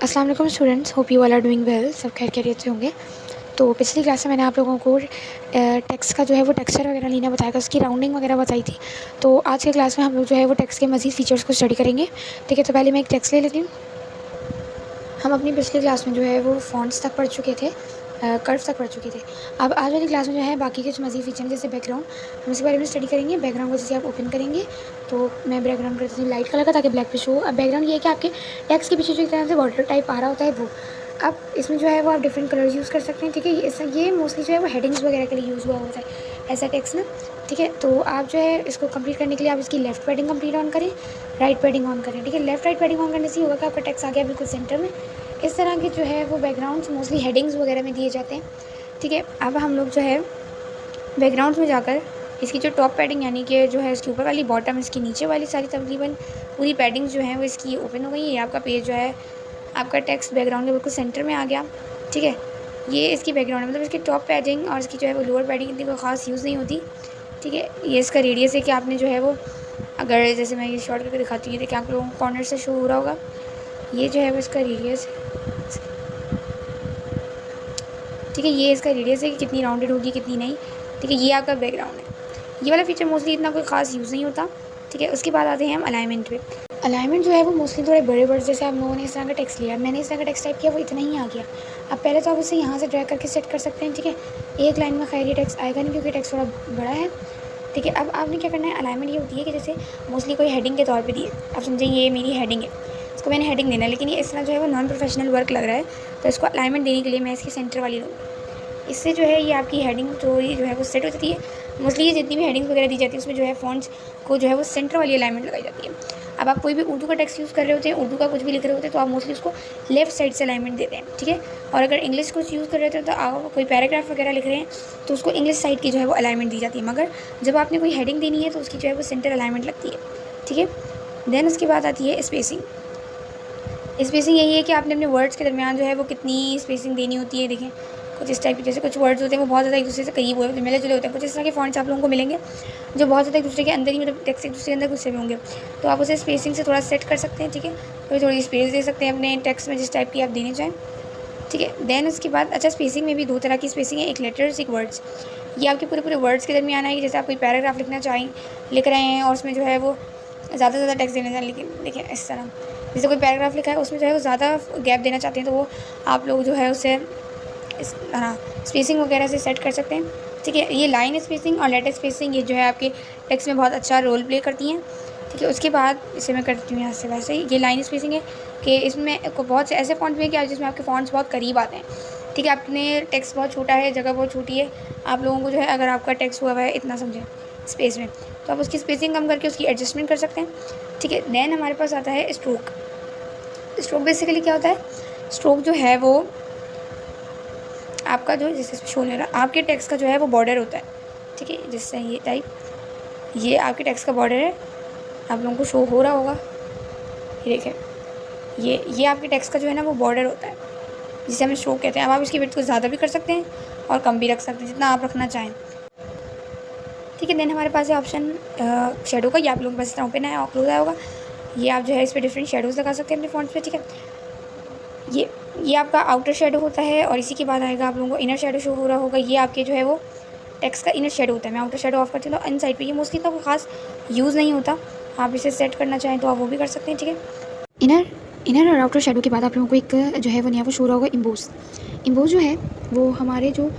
अस्सलाम वालेकुम students, hope you all are doing well. सब खैर खैरियत से होंगे। तो पिछली क्लास में मैंने आप लोगों को टेक्स्ट का जो है वो टेक्सचर वगैरह लेना बताया था, उसकी राउंडिंग वगैरह बताई थी। तो आज के क्लास में हम लोग जो है वो टेक्स्ट के मज़ीद फीचर्स को स्टडी करेंगे। ठीक है, तो पहले मैं एक टेक्स्ट ले लेती हूँ। हम अपनी पिछली क्लास में जो है वो फॉन्ट्स तक पढ़ चुके थे, कर्व्स तक पढ़ चुके थे। अब आज वाली क्लास में जो है बाकी के जो मज़ीद फीचर हैं, जैसे बैकग्राउंड, हम इसके बारे में स्टडी करेंगे। बैकग्राउंड को जैसे आप ओपन करेंगे तो मैं बैकग्राउंड कर देती हूँ लाइट कलर का, ताकि ब्लैक पे शो। अब बैकग्राउंड ये है कि आपके टेक्स्ट के पीछे जो एक तरह से बॉर्डर टाइप आ रहा होता है वो। अब इसमें जो है वो आप डिफरेंट कलर्स यूज़ कर सकते हैं। ठीक है, ये मोस्टली जो है वो हेडिंग्स वगैरह के लिए यूज़ हुआ होता है ऐसा टेक्स्ट ना। ठीक है, तो आप जो है इसको कंप्लीट करने के लिए आप इसकी लेफ्ट पैडिंग कंप्लीट ऑन करें, राइट पैडिंग ऑन करें। ठीक है, लेफ्ट राइट पैडिंग ऑन करने से होगा कि आपका टेक्स्ट आ गया बिल्कुल सेंटर में। इस तरह के जो है वो बैकग्राउंड्स मोस्टली हेडिंग्स वगैरह में दिए जाते हैं। ठीक है, अब हम लोग जो है बैकग्राउंड्स में जाकर इसकी जो टॉप पैडिंग यानी कि जो है इसकी ऊपर वाली, बॉटम इसकी नीचे वाली, सारी तकरीबन पूरी पैडिंग जो है वो इसकी ओपन हो गई है। ये आपका पेज जो है, आपका टेक्स्ट बैकग्राउंड के बिल्कुल सेंटर में आ गया। ठीक है, ये इसकी बैकग्राउंड है, मतलब इसकी टॉप पैडिंग और इसकी जो है वो लोअर पैडिंग इतनी कोई ख़ास यूज़ नहीं होती। ठीक है, ये इसका रेडियस है कि आपने जो है वो, अगर जैसे मैं ये शॉर्ट करके दिखाती हूँ, देखिए आप लोगों को कॉर्नर से शो हो रहा होगा, ये जो है वो इसका रेडियस है। ठीक है, ये इसका रेडियस है कि कितनी राउंडेड होगी कितनी नहीं। ठीक है, ये आपका बैकग्राउंड है। ये वाला फीचर मोस्टली इतना कोई ख़ास यूज़ नहीं होता। ठीक है, उसके बाद आते हैं हम अलाइनमेंट पे। अलाइनमेंट जो है वो मोस्टली थोड़े बड़े वर्ड, जैसे आप लोगों ने इस तरह का टेक्स्ट लिया, मैंने इस तरह का टेक्स्ट टाइप किया, वो इतना ही आ गया। अब पहले तो आप इसे यहाँ से ड्रैग करके सेट कर सकते हैं। ठीक है, एक लाइन में खैर ये टेक्स्ट आएगा नहीं क्योंकि टेक्स्ट थोड़ा बड़ा है। ठीक है, अब आपने क्या करना है, अलाइनमेंट ये होती है कि जैसे मोस्टली कोई हेडिंग के तौर पे दिए, आप समझें ये मेरी हेडिंग है, इसको मैंने हेडिंग देना है, लेकिन ये इस तरह जो है वो नॉन प्रोफेशनल वर्क लग रहा है, तो इसको अलाइनमेंट देने के लिए मैं इसकी सेंटर वाली लूँगी। इससे जो है ये आपकी हेडिंग जो है वो सेट हो जाती है। मोस्टली ये जितनी भी हेडिंग्स वगैरह दी जाती है उसमें जो है फ़ॉन्ट्स को जो है वो सेंटर वाली अलाइनमेंट लगाई जाती है। अब आप कोई भी उर्दू का टेक्स्ट यूज़ कर रहे होते हैं, उर्दू का कुछ भी लिख रहे होते हैं, तो आप मोस्टली उसको लेफ्ट साइड से अलाइनमेंट देते हैं। ठीक है, और अगर इंग्लिश कुछ यूज़ कर रहे होते हैं तो आप कोई पैराग्राफ वगैरह लिख रहे हैं तो उसको इंग्लिश साइड की जो है वो अलाइनमेंट दी जाती है, मगर जब आपने कोई हेडिंग देनी है तो उसकी जो है वो सेंटर अलाइनमेंट लगती है। ठीक है, देन उसके बाद आती है स्पेसिंग। स्पेसिंग यही है कि आपने अपने वर्ड्स के दरमियान जो है वो कितनी स्पेसिंग देनी होती है। देखें कुछ इस टाइप की, जैसे कुछ वर्ड्स होते हैं वो बहुत ज़्यादा एक दूसरे से करीब होते हैं, मिले जुले होते हैं। कुछ इस तरह के फॉन्ट्स आप लोगों को मिलेंगे जो बहुत ज़्यादा एक दूसरे के अंदर ही, मतलब टेक्स्ट एक दूसरे के अंदर गुस्से में होंगे, तो आप उसे स्पेसिंग से थोड़ा सेट कर सकते हैं। ठीक है, तो थोड़ी स्पेस दे सकते हैं अपने टेक्स्ट में जिस टाइप की आप देने चाहें। ठीक है, देन उसके बाद अच्छा, स्पेसिंग में भी दो तरह की स्पेसिंग है, एक लेटर्स एक वर्ड्स। ये आपके पूरे पूरे वर्ड्स के दरमियान आएगी। जैसे आप कोई पैराग्राफ लिखना चाहें, लिख रहे हैं और उसमें जो है वो ज़्यादा से ज़्यादा टेक्स्ट देना चाहें, लेकिन देखिए इस तरह, जैसे कोई पैराग्राफ लिखा है उसमें जो है वो ज़्यादा गैप देना चाहते हैं, तो वो आप लोग जो है उसे इस स्पेसिंग वगैरह से सेट कर सकते हैं। ठीक है, ये लाइन स्पेसिंग और लेटर स्पेसिंग ये जो है आपके टेक्स्ट में बहुत अच्छा रोल प्ले करती हैं। ठीक है, उसके बाद इसे मैं करती हूँ यहाँ से, वैसे ही ये लाइन स्पेसिंग है कि इसमें बहुत से ऐसे फॉन्ट्स भी हैं कि जिसमें आपके फॉन्ट्स बहुत करीब आते हैं। ठीक है, आपने टेक्स्ट बहुत छोटा है, जगह बहुत छोटी है, आप लोगों को जो है अगर आपका टेक्स्ट हुआ है इतना समझें स्पेस में, तो आप उसकी स्पेसिंग कम करके उसकी एडजस्टमेंट कर सकते हैं। ठीक है, देन हमारे पास आता है स्ट्रोक। स्ट्रोक बेसिकली क्या होता है, स्ट्रोक जो है वो आपका जो, जैसे शो ले रहा आपके टेक्स्ट का जो है वो बॉर्डर होता है। ठीक है, जिससे ये टाइप, ये आपके टेक्स्ट का बॉर्डर है, आप लोगों को शो हो रहा होगा, ये देखें, ये आपके टेक्स्ट का जो है ना वो बॉर्डर होता है, जिसे हम स्ट्रोक कहते हैं। अब आप इसकी विड्थ को ज़्यादा भी कर सकते हैं और कम भी रख सकते हैं, जितना आप रखना चाहें। ठीक है, देन हमारे पास है ऑप्शन शेडो का। ये आप लोगों के पास इस तरह ओपन है और क्लोज आया होगा। ये आप जो है इस पर डिफरेंट शेडोज़ लगा सकते हैं अपने फॉन्ट्स पे। ठीक है, ये आपका आउटर शेडो होता है और इसी के बाद आएगा आप लोगों को इनर शेडो शो हो रहा होगा। ये आपके जो है वो टेक्स्ट का इनर शेडो होता है। मैं आउटर शेडो ऑफ करती हूँ तो इन साइड पे ये मोस्टली तो कोई ख़ास यूज़ नहीं होता, आप इसे सेट करना चाहें तो आप वो भी कर सकते हैं। ठीक है, इनर और आउटर शेडो के बाद आप लोगों को एक जो है वो नया वो शो रहा होगा इम्बोस। इम्बोस जो है वो हमारे जो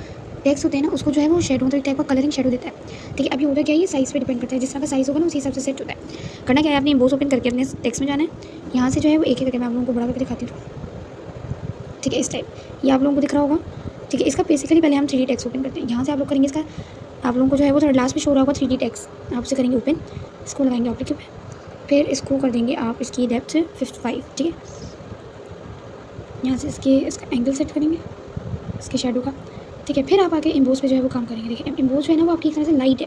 टेक्स्ट होते हैं ना उसको जो है वो शेडो, मतलब एक टाइप का कलरिंग शेडो देता है। ठीक है, अभी होता क्या है, ये साइज़ पे डिपेंड करता है, जिस तरह का साइज़ होगा ना उसी हिसाब से सेट होता है। करना क्या है, आपने इम्बोस ओपन करके अपने टेक्स्ट में जाना है, यहाँ से जो है वो एक करके मैं आप लोगों को बड़ा करके दिखाती हूँ। ठीक है, इस टाइप ये आप लोगों को दिख रहा होगा। ठीक है, इसका बेसिकली पहले हम 3D टेक्स्ट ओपन करते हैं। यहाँ से आप लोग करेंगे इसका, आप लोगों को जो है वो थोड़ा लास्ट में शो रहा होगा 3D टेक्स्ट, आप उसे करेंगे ओपन, इसको लगाएंगे ऑब्जेक्टिव पे, फिर इसको कर देंगे आप इसकी डेप्थ 55। ठीक है, यहाँ से इसका एंगल सेट करेंगे इसके शेडो का। ठीक है, फिर आप आके इम्बोस पे जो है वो काम करेंगे। देखिए इम्बोस जो है ना वो आपकी एक तरह से लाइट है।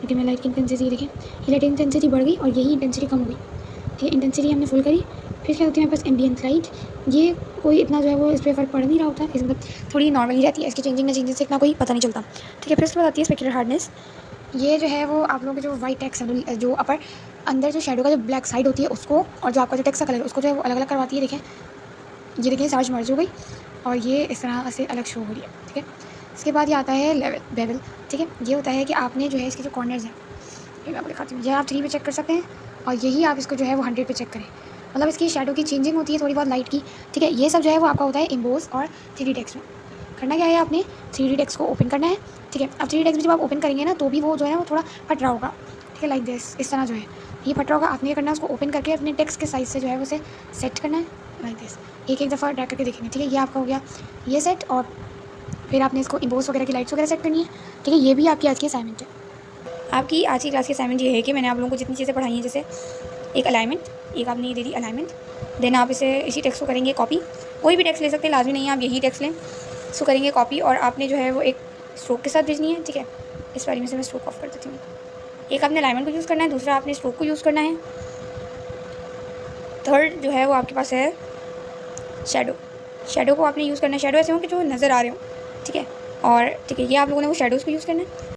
देखिए मैं लाइट की इंटेंसिटी, देखिए ये लाइट इंटेंसिटी बढ़ गई और यही इंटेंसिटी कम हो गई। ठीक है, इंटेंसिटी हमने फुल करी, फिर क्या होती है हमारे पास एम्बियंट लाइट। ये कोई इतना जो है वो इस पर फ़र्क पड़ नहीं रहा होता, इस मतलब थोड़ी नॉर्मली रहती है, इसकी चेंजिंग से इतना कोई पता नहीं चलता। ठीक है, फिर उसके बाद आती है स्पेक्ट्रल हार्डनेस। ये जो है वो आप लोगों के जो वाइट टेक्स्ट है, जो अपर अंदर जो शेडो का जो ब्लैक साइड होती है उसको, और जो आपका जो टेक्स्ट का कलर है उसको जो है वो अलग अलग करवाती है। देखें ये देखिए चार्ज मर्ज हो गई और ये इस तरह से अलग शो हो रही है। ठीक है, इसके बाद ये आता है लेवल बेवल। ठीक है, ये होता है कि आपने जो है इसके जो कॉर्नर्स हैं, ये मैं आपको दिखाती हूँ, ये आप 3 पे चेक कर सकते हैं और यही आप इसको जो है वो 100 पे चेक करें। मतलब इसकी शेडो की चेंजिंग होती है थोड़ी बहुत लाइट की। ठीक है, ये सब जो है वो आपका होता है इम्बोस और 3D टेक्स्ट में। करना क्या है, आपने 3D टेक्स्ट को ओपन करना है। ठीक है, अब 3D टेक्स्ट जब आप ओपन करेंगे ना तो भी वो जो है ना वो थोड़ा फट रहा होगा। ठीक है, लाइक दिस, इस तरह जो है ये फट रहा होगा। आपने ये करना है, उसको ओपन करके अपने टेक्स्ट के साइज़ से जो है उसे सेट करना है लाइक दिस। एक एक दफ़ा ड्रैग करके देखेंगे। ठीक है, ये आपका हो गया ये सेट, और फिर आपने इसको इम्बोस वगैरह की लाइट्स वगैरह सेट करनी है। ठीक है, ये भी आपकी आज की असाइनमेंट है। आपकी आज की क्लास की असाइनमेंट ये है कि मैंने आप लोगों को जितनी चीज़ें पढ़ाई हैं, जैसे एक अलाइनमेंट, एक आपने ये दे दी अलाइनमेंट, देन आप इसे इसी टेक्स्ट को करेंगे कॉपी। कोई भी टेक्स्ट ले सकते हैं, लाजमी नहीं है आप यही टेक्स्ट लें। इसको करेंगे कॉपी और आपने जो है वो एक स्ट्रोक के साथ भेजनी है। ठीक है, इस बारे में से मैं स्ट्रोक ऑफ कर देती हूँ। एक आपने अलाइनमेंट को यूज़ करना है, दूसरा आपने स्ट्रोक को यूज़ करना है, थर्ड जो है वो आपके पास है शेडो। शेडो को आपने यूज़ करना है, शेडो ऐसे हों कि जो नज़र आ रहे हो। ठीक है, और ठीक है, ये आप लोगों ने वो शेडोज़ को यूज़ करना है।